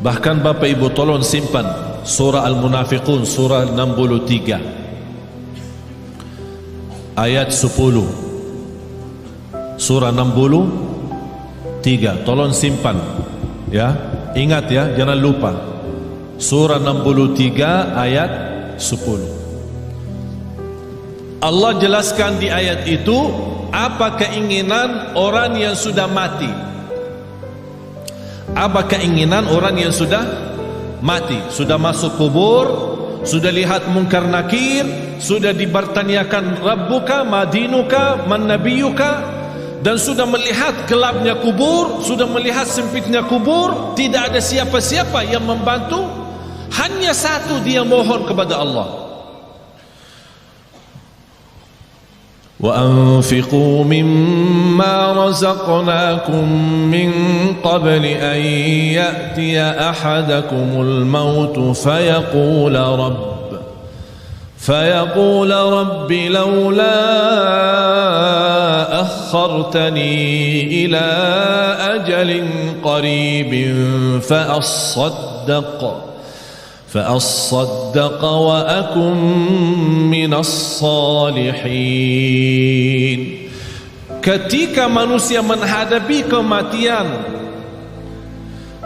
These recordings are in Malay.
Bahkan Bapak Ibu tolong simpan surah Al-Munafiqun surah 63 ayat 10. Surah 63 tolong simpan ya, ingat ya, jangan lupa. Surah 63 ayat 10. Allah jelaskan di ayat itu apa keinginan orang yang sudah mati. Apa keinginan orang yang sudah mati, sudah masuk kubur, sudah lihat mungkar nakir, sudah dibertanyakan Rabbuka, Madinuka, Man Nabiyuka, dan sudah melihat gelapnya kubur, sudah melihat sempitnya kubur, tidak ada siapa-siapa yang membantu, hanya satu dia mohon kepada Allah. وَأَنْفِقُوا مِمَّا رَزَقْنَاكُمْ مِنْ قَبْلِ أَنْ يَأْتِيَ أَحَدَكُمُ الْمَوْتُ فيقول رب لولا أخرتني إلى أجل قريب فأصدق وأكن من الصالحين. Ketika manusia menghadapi kematian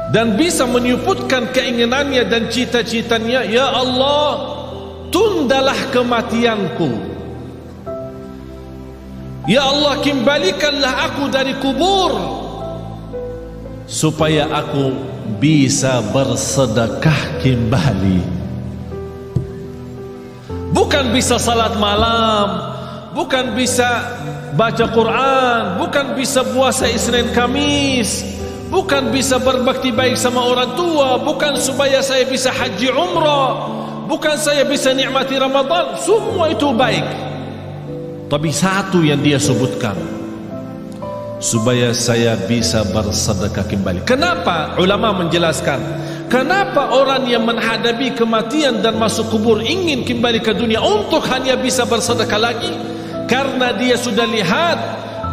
dan bisa menyebutkan keinginannya dan cita-citanya, ya Allah, tundalah kematianku, ya Allah, kembalikanlah aku dari kubur supaya aku bisa bersedekah kembali. Bukan bisa salat malam, bukan bisa baca Quran, bukan bisa puasa Isnin Kamis, bukan bisa berbakti baik sama orang tua, bukan supaya saya bisa haji umrah, bukan saya bisa nikmati Ramadan. Semua itu baik, tapi satu yang dia sebutkan, supaya saya bisa bersedekah kembali. Kenapa? Ulama menjelaskan, kenapa orang yang menghadapi kematian dan masuk kubur ingin kembali ke dunia untuk hanya bisa bersedekah lagi? Karena dia sudah lihat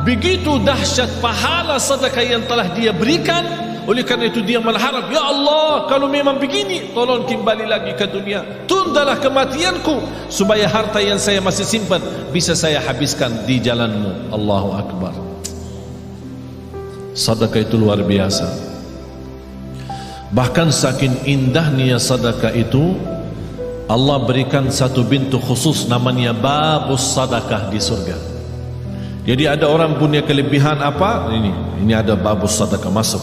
begitu dahsyat pahala sedekah yang telah dia berikan. Oleh karena itu dia mengharap, ya Allah, kalau memang begini, tolong kembali lagi ke dunia, tundalah kematianku supaya harta yang saya masih simpan bisa saya habiskan di jalanmu. Allahu Akbar. Sedekah itu luar biasa. Bahkan saking indahnya sedekah itu, Allah berikan satu pintu khusus namanya babus sedekah di surga. Jadi ada orang punya kelebihan apa? Ini ada babus sedekah masuk.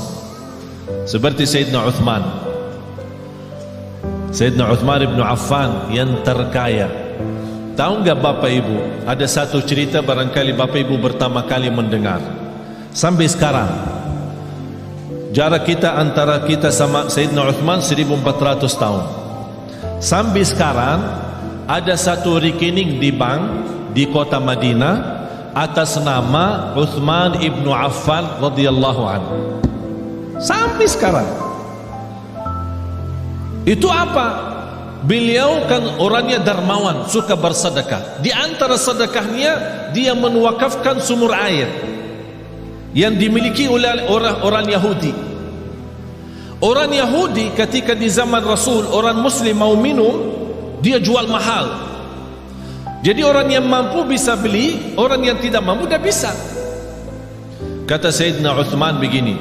Seperti Sayyidina Uthman. Sayyidina Uthman ibn Affan yang terkaya. Tahu enggak Bapak Ibu, ada satu cerita barangkali Bapak Ibu pertama kali mendengar. Sampai sekarang jarak kita antara kita sama Sayyidina Uthman 1400 tahun. Sampai sekarang ada satu rekening di bank di kota Madinah atas nama Uthman ibn Affan radhiyallahu anhu. Sampai sekarang. Itu apa? Beliau kan orangnya dermawan, suka bersedekah. Di antara sedekahnya dia menwakafkan sumur air yang dimiliki oleh orang Yahudi. Orang Yahudi ketika di zaman Rasul, orang Muslim mau minum, dia jual mahal. Jadi orang yang mampu bisa beli, orang yang tidak mampu tidak bisa. Kata Sayyidina Uthman begini,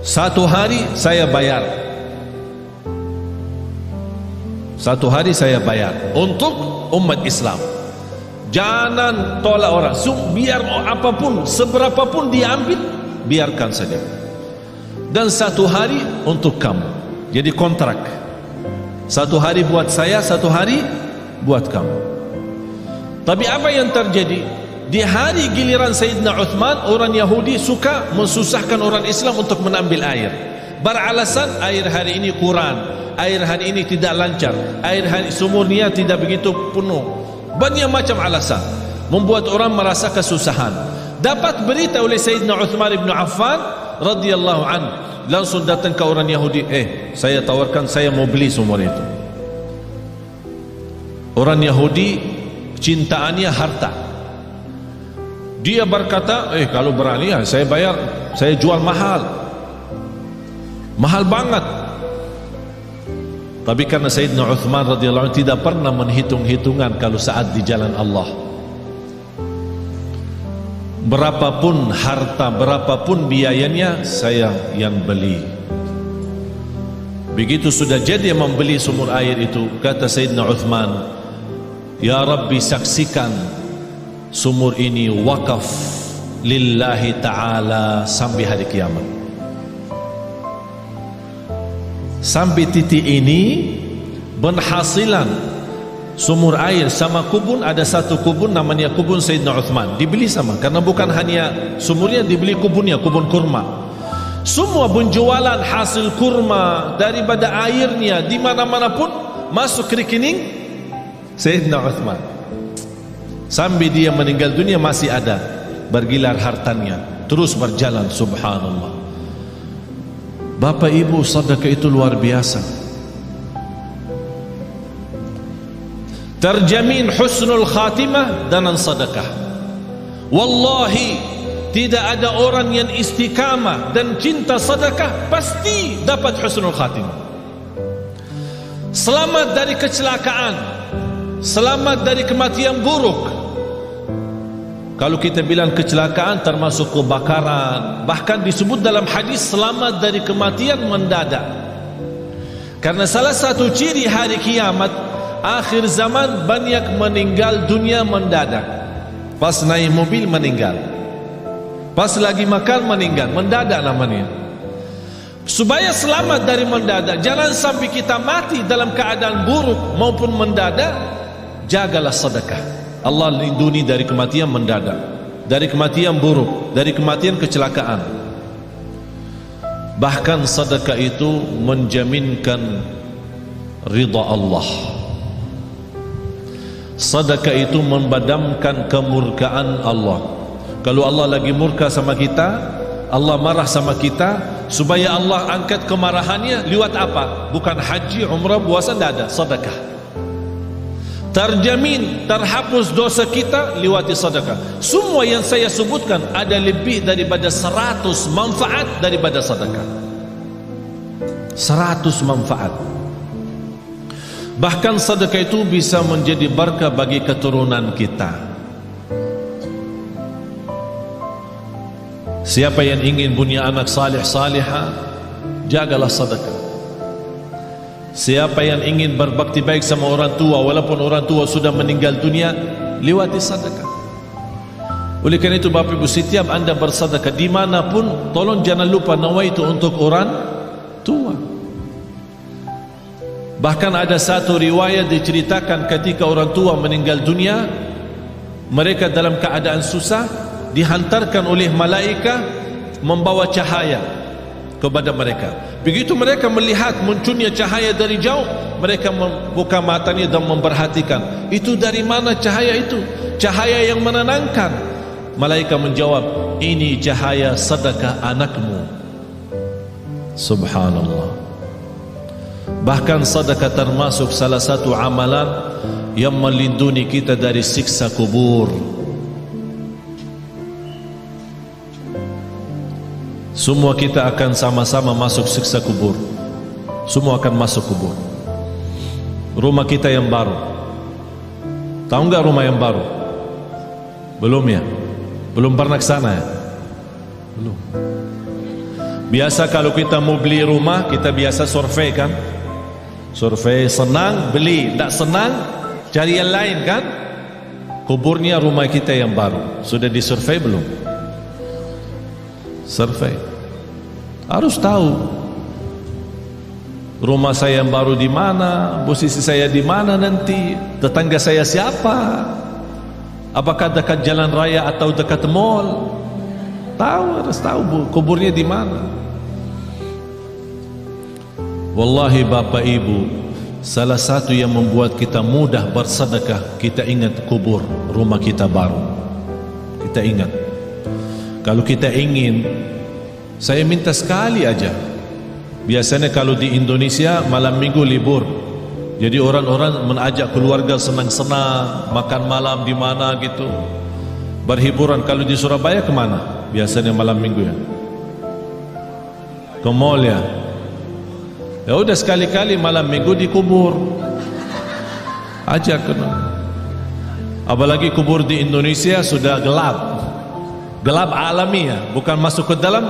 satu hari saya bayar, satu hari saya bayar untuk umat Islam. Jangan tolak orang, biar apapun, seberapapun diambil, biarkan saja. Dan satu hari untuk kamu. Jadi kontrak. Satu hari buat saya, satu hari buat kamu. Tapi apa yang terjadi? Di hari giliran Sayyidina Uthman, orang Yahudi suka mensusahkan orang Islam untuk menambil air. Beralasan air hari ini kurang, air hari ini tidak lancar, air hari sumurnya tidak begitu penuh. Banyak macam alasan membuat orang merasa kesusahan. Dapat berita oleh Sayyidina Uthman ibn Affan radhiyallahu anhu, langsung datang ke orang Yahudi, saya tawarkan, saya mau beli sumur itu. Orang Yahudi cintaannya harta. Dia berkata, kalau berani ya saya bayar, saya jual mahal. Mahal banget. Tapi karena Sayyidina Uthman radhiyallahu anhu tidak pernah menghitung-hitungan kalau saat di jalan Allah, berapapun harta, berapapun biayanya, saya yang beli. Begitu sudah jadi membeli sumur air itu, kata Sayyidina Uthman, ya Rabbi, saksikan sumur ini wakaf lillahi ta'ala sampai hari kiamat. Sampai titik ini penghasilan sumur air sama kubun, ada satu kubun namanya kubun Sayyidina Uthman, dibeli sama, karena bukan hanya sumurnya, dibeli kubunnya, kubun kurma. Semua penjualan hasil kurma daripada airnya di mana-mana pun masuk rekening Sayyidina Uthman. Sampai dia meninggal dunia masih ada bergilar hartanya, terus berjalan. Subhanallah. Bapak ibu, sedekah itu luar biasa, terjamin husnul khatimah dengan sedekah. Wallahi, tidak ada orang yang istiqamah dan cinta sedekah pasti dapat husnul khatimah. Selamat dari kecelakaan, selamat dari kematian buruk. Kalau kita bilang kecelakaan termasuk kebakaran, bahkan disebut dalam hadis selamat dari kematian mendadak. Karena salah satu ciri hari kiamat, akhir zaman, banyak meninggal dunia mendadak. Pas naik mobil meninggal, pas lagi makan meninggal, mendadak namanya. Supaya selamat dari mendadak, jangan sampai kita mati dalam keadaan buruk maupun mendadak, jagalah sedekah. Allah lindungi dari kematian mendadak, dari kematian buruk, dari kematian kecelakaan. Bahkan sedekah itu menjaminkan ridha Allah. Sedekah itu membadamkan kemurkaan Allah. Kalau Allah lagi murka sama kita, Allah marah sama kita, supaya Allah angkat kemarahannya lewat apa? Bukan haji, umrah, puasa, tidak ada, sedekah. Terjamin terhapus dosa kita lewati sedekah. Semua yang saya sebutkan ada lebih daripada 100 manfaat daripada sedekah. 100 manfaat. Bahkan sedekah itu bisa menjadi berkah bagi keturunan kita. Siapa yang ingin punya anak salih salihah, jagalah sedekah. Siapa yang ingin berbakti baik sama orang tua, walaupun orang tua sudah meninggal dunia, lewati sedekah. Oleh karena itu Bapak Ibu, setiap anda bersedekah dimanapun, tolong jangan lupa nawaitu untuk orang tua. Bahkan ada satu riwayat diceritakan ketika orang tua meninggal dunia, mereka dalam keadaan susah, dihantarkan oleh malaikat membawa cahaya kepada mereka. Begitu mereka melihat munculnya cahaya dari jauh, mereka membuka matanya dan memperhatikan, itu dari mana cahaya itu? Cahaya yang menenangkan. Malaikat menjawab, ini cahaya sedekah anakmu. Subhanallah. Bahkan sedekah termasuk salah satu amalan yang melindungi kita dari siksa kubur. Semua kita akan sama-sama masuk siksa kubur. Semua akan masuk kubur. Rumah kita yang baru, tahu nggak rumah yang baru? Belum ya? Belum pernah ke sana ya? Belum. Biasa kalau kita mau beli rumah, kita biasa survei kan? Survei, senang beli, tak senang cari yang lain kan? Kuburnya rumah kita yang baru, sudah disurvei belum? Survei. Harus tahu rumah saya yang baru di mana, posisi saya di mana nanti, tetangga saya siapa, apakah dekat jalan raya atau dekat mall. Tahu, harus tahu kuburnya di mana. Wallahi Bapak Ibu, salah satu yang membuat kita mudah bersedekah, kita ingat kubur rumah kita baru. Kita ingat. Kalau kita ingin, saya minta sekali aja. Biasanya kalau di Indonesia malam minggu libur, jadi orang-orang mengajak keluarga senang-senang, makan malam di mana gitu, berhiburan. Kalau di Surabaya kemana? Biasanya malam minggu ya, ke mall ya. Ya udah sekali-kali malam minggu di kubur. Ajak kena. Apalagi kubur di Indonesia sudah gelap. Gelap alamiah, bukan masuk ke dalam,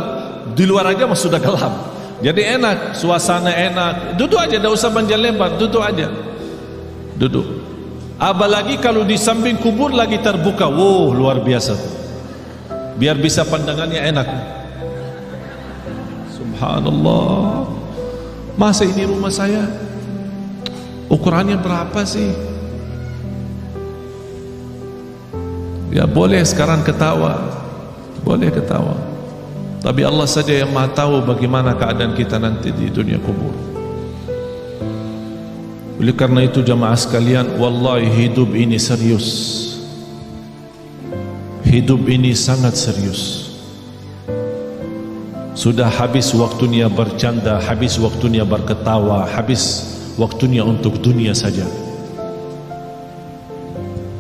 di luar aja sudah gelap. Jadi enak, suasana enak. Duduk aja, tidak usah panjang lebar, duduk aja. Duduk. Apalagi kalau di samping kubur lagi terbuka, wow, luar biasa tuh. Biar bisa pandangannya enak. Subhanallah. Masa ini rumah saya ukurannya berapa sih? Ya boleh sekarang ketawa, boleh ketawa, tapi Allah saja yang maha tahu bagaimana keadaan kita nanti di dunia kubur. Oleh karena itu jamaah sekalian, wallahi hidup ini serius. Hidup ini sangat serius. Sudah habis waktunya bercanda, habis waktunya berketawa, habis waktunya untuk dunia saja.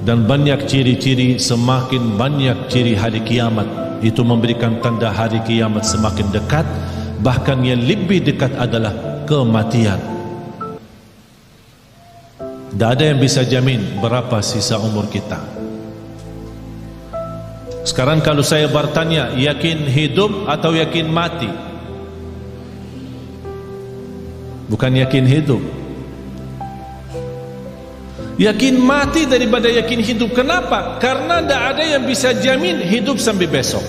Dan banyak ciri-ciri, semakin banyak ciri hari kiamat, itu memberikan tanda hari kiamat semakin dekat. Bahkan yang lebih dekat adalah kematian. Tidak ada yang bisa jamin berapa sisa umur kita. Sekarang kalau saya bertanya, yakin hidup atau yakin mati? Bukan yakin hidup. Yakin mati daripada yakin hidup. Kenapa? Karena tidak ada yang bisa jamin hidup sampai besok.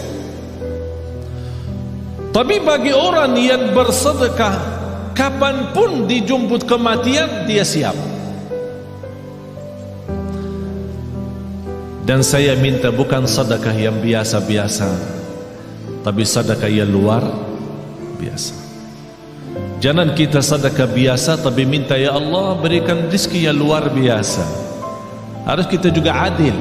Tapi bagi orang yang bersedekah, kapanpun dijemput kematian, dia siap. Dan saya minta bukan sedekah yang biasa-biasa, tapi sedekah yang luar biasa. Jangan kita sedekah biasa tapi minta ya Allah berikan rezeki yang luar biasa. Harus kita juga adil.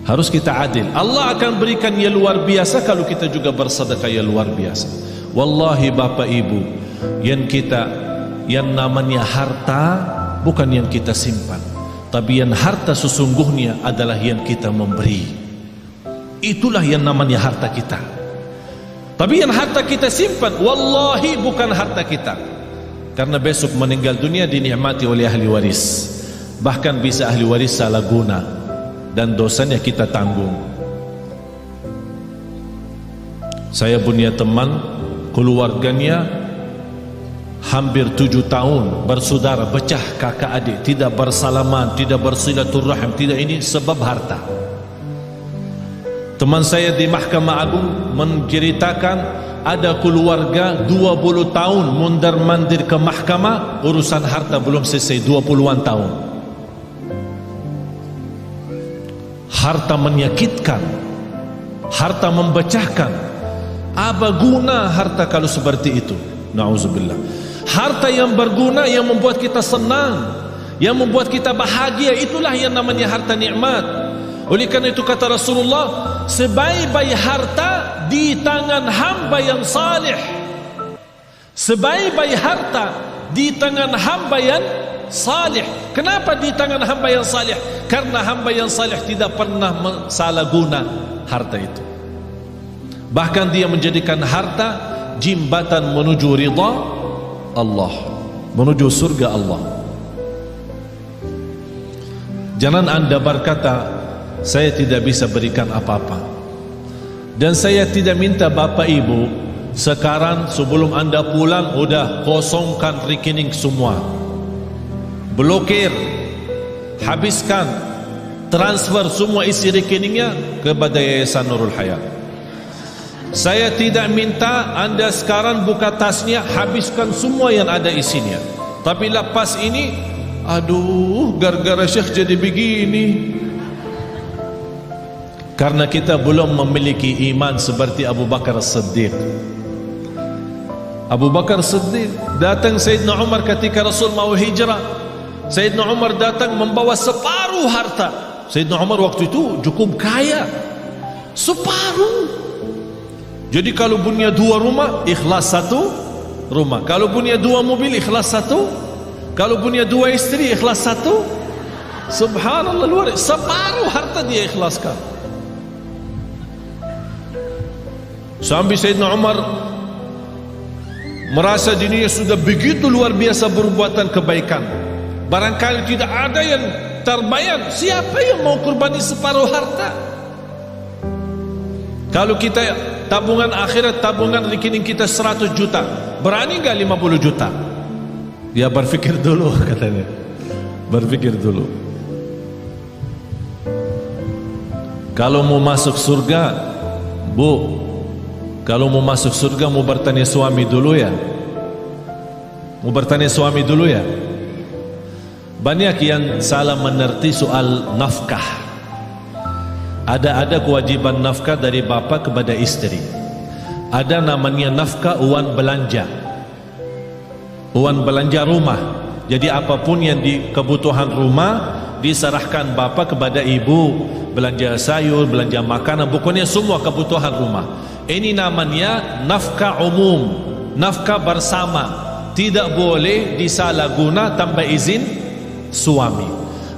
Harus kita adil. Allah akan berikan yang luar biasa kalau kita juga bersedekah yang luar biasa. Wallahi Bapak Ibu, yang namanya harta bukan yang kita simpan, tapi yang harta sesungguhnya adalah yang kita memberi. Itulah yang namanya harta kita. Tapi yang harta kita simpan, wallahi bukan harta kita. Karena besok meninggal dunia dinikmati oleh ahli waris. Bahkan bisa ahli waris salah guna dan dosanya kita tanggung. Saya punya teman, keluarganya hampir 7 tahun bersaudara, pecah kakak adik, tidak bersalaman, tidak bersilaturahim, tidak, ini sebab harta. Teman saya di Mahkamah Agung menceritakan ada keluarga 20 tahun mondar-mandir ke mahkamah, urusan harta belum selesai, 20-an tahun. Harta menyakitkan, harta memecahkan. Apa guna harta kalau seperti itu? Na'udzubillah. Harta yang berguna, yang membuat kita senang, yang membuat kita bahagia, itulah yang namanya harta nikmat. Oleh karena itu kata Rasulullah, sebaik-baik harta di tangan hamba yang salih. Sebaik-baik harta di tangan hamba yang salih. Kenapa di tangan hamba yang salih? Karena hamba yang salih tidak pernah salah guna harta itu. Bahkan dia menjadikan harta jembatan menuju ridha Allah, menuju surga Allah. Jangan anda berkata, saya tidak bisa berikan apa-apa. Dan saya tidak minta Bapak Ibu sekarang sebelum anda pulang udah kosongkan rekening semua, blokir, habiskan, transfer semua isi rekeningnya kepada Yayasan Nurul Hayat. Saya tidak minta anda sekarang buka tasnya, habiskan semua yang ada isinya. Tapi lepas ini, aduh, gara-gara Syekh jadi begini. Karena kita belum memiliki iman seperti Abu Bakar As-Siddiq. Abu Bakar As-Siddiq datang Sayyidina Umar ketika Rasul mau hijrah. Sayyidina Umar datang membawa separuh harta. Sayyidina Umar waktu itu cukup kaya, separuh. Jadi kalau punya 2 rumah, ikhlas 1 rumah. Kalau punya 2 mobil, ikhlas 1. Kalau punya 2 istri, ikhlas 1. Subhanallah, luar, separuh harta dia ikhlaskan. Sampai Sayyidina Umar merasa dirinya sudah begitu luar biasa berbuatan kebaikan. Barangkali tidak ada yang terbayang, siapa yang mau kurbani separuh harta? Kalau kita tabungan akhirat, tabungan rekening kita 100 juta, berani gak 50 juta? Ya berpikir dulu katanya. Berpikir dulu. Kalau mau masuk surga, Bu, kalau mau masuk surga mau bertanya suami dulu ya. Mau bertanya suami dulu ya. Banyak yang salah mengerti soal nafkah. Ada kewajiban nafkah dari bapa kepada istri. Ada namanya nafkah uang belanja. Uang belanja rumah. Jadi apapun yang di kebutuhan rumah diserahkan bapa kepada ibu. Belanja sayur, belanja makanan, pokoknya semua kebutuhan rumah. Ini namanya nafkah umum, nafkah bersama. Tidak boleh disalahguna tanpa izin suami.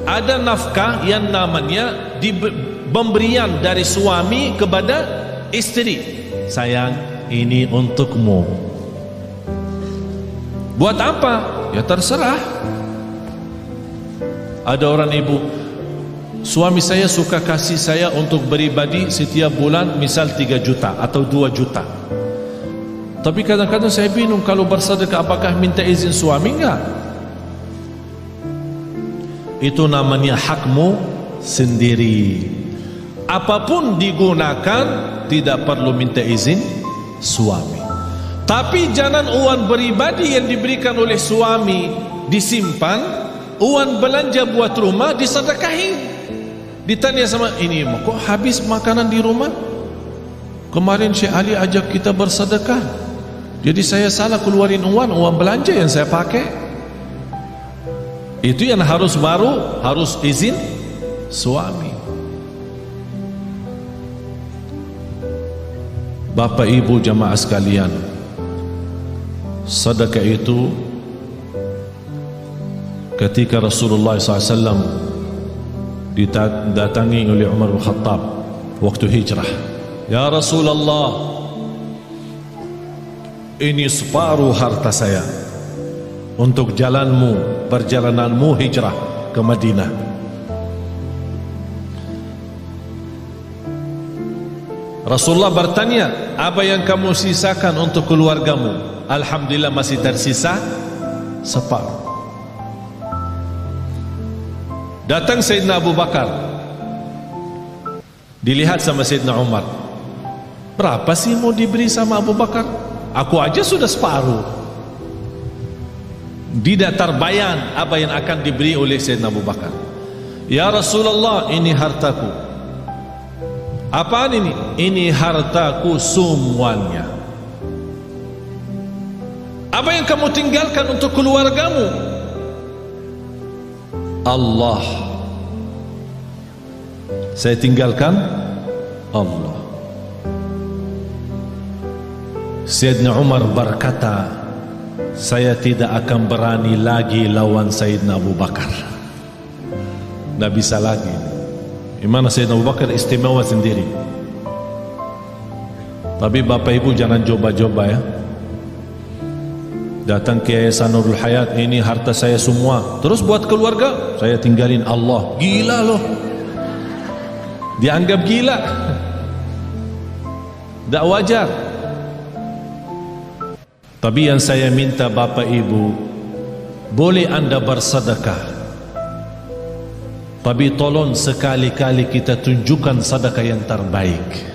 Ada nafkah yang namanya pemberian dari suami kepada istri. Sayang, ini untukmu. Buat apa? Ya terserah. Ada orang ibu, suami saya suka kasih saya untuk beribadi setiap bulan misal 3 juta atau 2 juta. Tapi kadang-kadang saya bingung, kalau bersedekah apakah minta izin suami? Enggak. Itu namanya hakmu sendiri. Apapun digunakan tidak perlu minta izin suami. Tapi jangan uang beribadi yang diberikan oleh suami disimpan, uang belanja buat rumah disedekahin. Ditanya sama ini, kok habis makanan di rumah? Kemarin Syekh Ali ajak kita bersedekah, jadi saya salah keluarin uang belanja yang saya pakai. Itu yang harus izin suami. Bapak ibu jamaah sekalian, sedekah itu ketika Rasulullah SAW didatangi oleh Umar bin Khattab waktu hijrah. Ya Rasulullah, ini separuh harta saya untuk perjalananmu hijrah ke Madinah. Rasulullah bertanya, apa yang kamu sisakan untuk keluargamu? Alhamdulillah masih tersisa separuh. Datang Sayyidina Abu Bakar, dilihat sama Sayyidina Umar, berapa sih mau diberi sama Abu Bakar? Aku aja sudah separuh. Tidak terbayang apa yang akan diberi oleh Sayyidina Abu Bakar. Ya Rasulullah, ini hartaku. Apaan ini? Ini hartaku semuanya. Apa yang kamu tinggalkan untuk keluargamu? Allah. Saya tinggalkan Allah. Sayyidina Umar berkata, saya tidak akan berani lagi lawan Sayyidina Abu Bakar. Tidak bisa lagi. Gimana Sayyidina Abu Bakar istimewa sendiri. Tapi bapak ibu jangan coba-coba ya. Datang ke Yayasan Nurul Hayat, ini harta saya semua, terus buat keluarga saya tinggalin Allah. Gila loh. Dianggap gila. Tak wajar. Tapi yang saya minta bapak ibu, boleh anda bersedekah, tapi tolong sekali-kali kita tunjukkan sedekah yang terbaik.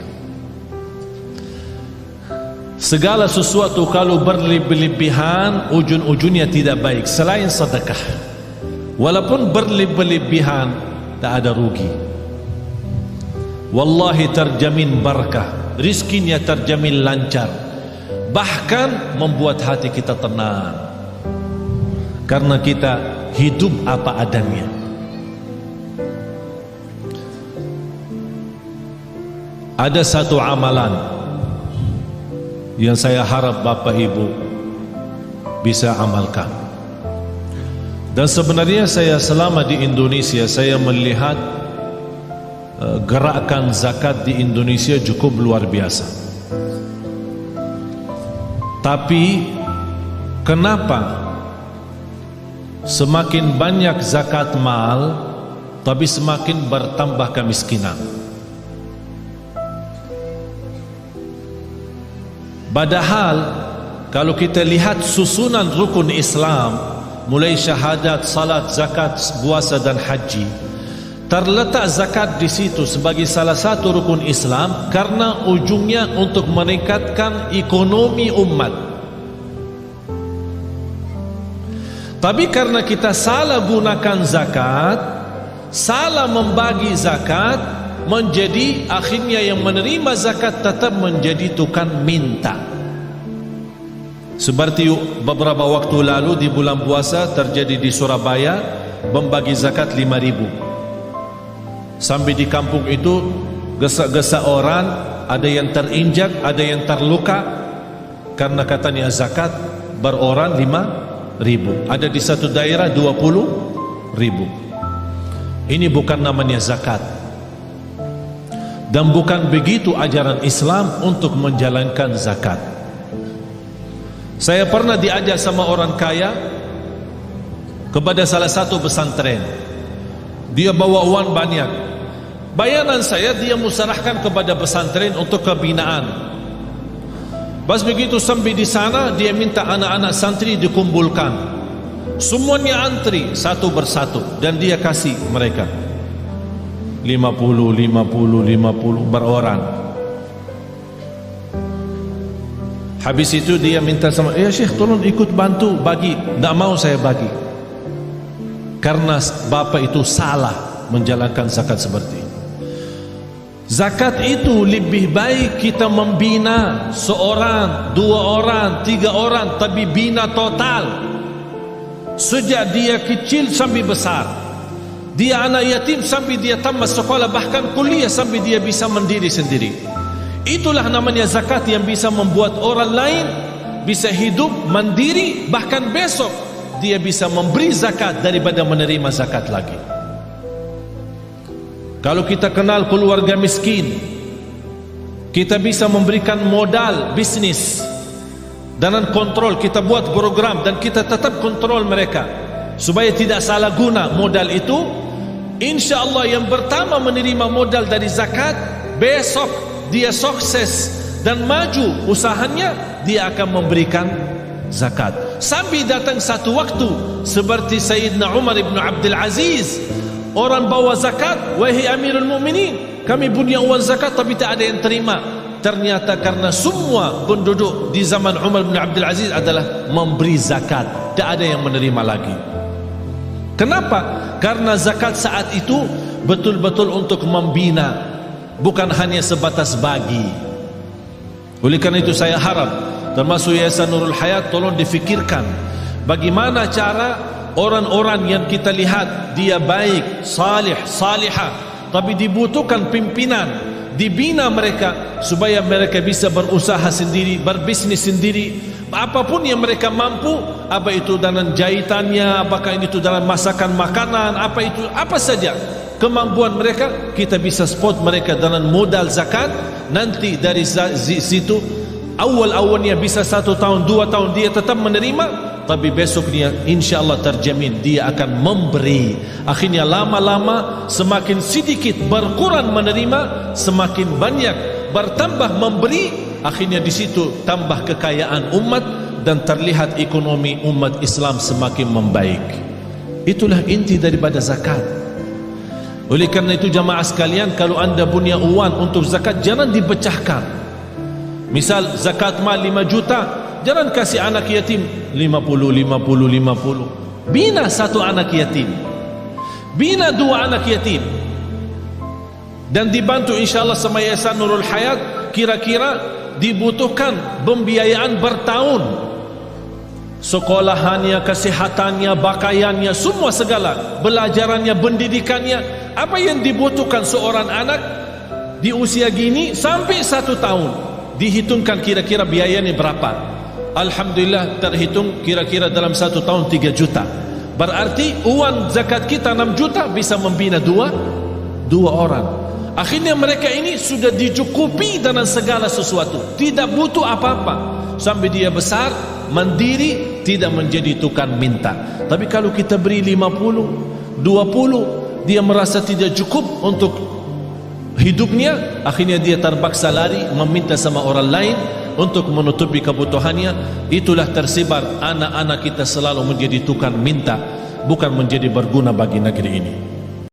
Segala sesuatu kalau berlebihan ujung-ujungnya tidak baik selain sedekah. Walaupun berlebihan tak ada rugi. Wallahi terjamin barakah, rizkinya terjamin lancar, bahkan membuat hati kita tenang karena kita hidup apa adanya. Ada satu amalan yang saya harap bapak ibu bisa amalkan. Dan sebenarnya saya selama di Indonesia, saya melihat gerakan zakat di Indonesia cukup luar biasa. Tapi Kenapa semakin banyak zakat mal tapi semakin bertambah kemiskinan? Padahal kalau kita lihat susunan rukun Islam, mulai syahadat, salat, zakat, puasa dan haji, terletak zakat di situ sebagai salah satu rukun Islam karena ujungnya untuk meningkatkan ekonomi umat. Tapi karena kita salah gunakan zakat, salah membagi zakat, menjadi akhirnya yang menerima zakat tetap menjadi tukang minta. Seperti beberapa waktu lalu di bulan puasa terjadi di Surabaya, membagi zakat 5.000. Sampai di kampung itu gesa-gesa orang, ada yang terinjak, ada yang terluka karena katanya zakat beroran 5.000. Ada di satu daerah 20.000. Ini bukan namanya zakat. Dan bukan begitu ajaran Islam untuk menjalankan zakat. Saya pernah diajak sama orang kaya kepada salah satu pesantren. Dia bawa uang banyak. Bayaran saya dia musyawarahkan kepada pesantren untuk kebinaan. Pas begitu sampai di sana, dia minta anak-anak santri dikumpulkan. Semuanya antri satu persatu dan dia kasih mereka 50 berorang. Habis itu dia minta sama, ya Syekh tolong ikut bantu bagi. Tak mau saya bagi, karena bapak itu salah menjalankan zakat seperti ini. Zakat itu lebih baik kita membina seorang, 2 orang, 3 orang, tapi bina total sejak dia kecil sampai besar. Dia anak yatim sampai dia tamat sekolah, bahkan kuliah sampai dia bisa mandiri sendiri. Itulah namanya zakat yang bisa membuat orang lain bisa hidup mandiri, bahkan besok dia bisa memberi zakat daripada menerima zakat lagi. Kalau kita kenal keluarga miskin, kita bisa memberikan modal bisnis dengan kontrol. Kita buat program dan kita tetap kontrol mereka supaya tidak salah guna modal itu. Insya Allah yang pertama menerima modal dari zakat, besok dia sukses dan maju usahanya, dia akan memberikan zakat. Sampai datang satu waktu seperti Sayyidina Umar ibn Abdul Aziz, orang bawa zakat, wahai Amirul Mukminin, kami punya uang zakat tapi tak ada yang terima. Ternyata karena semua penduduk di zaman Umar bin Abdul Aziz adalah memberi zakat, tak ada yang menerima lagi. Kenapa? Karena zakat saat itu betul-betul untuk membina, bukan hanya sebatas bagi. Oleh karena itu saya harap termasuk Yayasan Nurul Hayat tolong difikirkan bagaimana cara orang-orang yang kita lihat dia baik, salih, salihah, tapi dibutuhkan pimpinan, dibina mereka supaya mereka bisa berusaha sendiri, berbisnis sendiri. Apapun yang mereka mampu, apa itu dalam jahitannya, apakah itu dalam masakan makanan, apa itu, apa saja kemampuan mereka, kita bisa support mereka dengan modal zakat. Nanti dari situ awal-awalnya bisa 1 tahun 2 tahun dia tetap menerima, tapi besoknya insya Allah terjamin dia akan memberi. Akhirnya lama-lama semakin sedikit berkurang menerima, semakin banyak bertambah memberi. Akhirnya di situ tambah kekayaan umat dan terlihat ekonomi umat Islam semakin membaik. Itulah inti daripada zakat. Oleh karena itu jamaah sekalian, kalau anda punya uang untuk zakat, jangan dipecahkan. Misal zakat mal 5 juta, jangan kasih anak yatim 50. Bina 1 anak yatim, bina 2 anak yatim, dan dibantu insyaAllah sama Yayasan Nurul Hayat. Kira-kira dibutuhkan pembiayaan bertahun, sekolahannya, kesehatannya, pakaiannya, semua segala, belajarannya, pendidikannya. Apa yang dibutuhkan seorang anak di usia gini sampai 1 tahun, dihitungkan kira-kira biayanya berapa. Alhamdulillah terhitung kira-kira dalam 1 tahun 3 juta. Berarti uang zakat kita 6 juta bisa membina 2 orang. Akhirnya mereka ini sudah dicukupi dengan segala sesuatu, tidak butuh apa-apa sampai dia besar, mandiri, tidak menjadi tukang minta. Tapi kalau kita beri 50, 20, dia merasa tidak cukup untuk hidupnya, akhirnya dia terpaksa lari meminta sama orang lain untuk menutupi kebutuhannya. Itulah tersebar anak-anak kita selalu menjadi tukang minta, bukan menjadi berguna bagi negeri ini.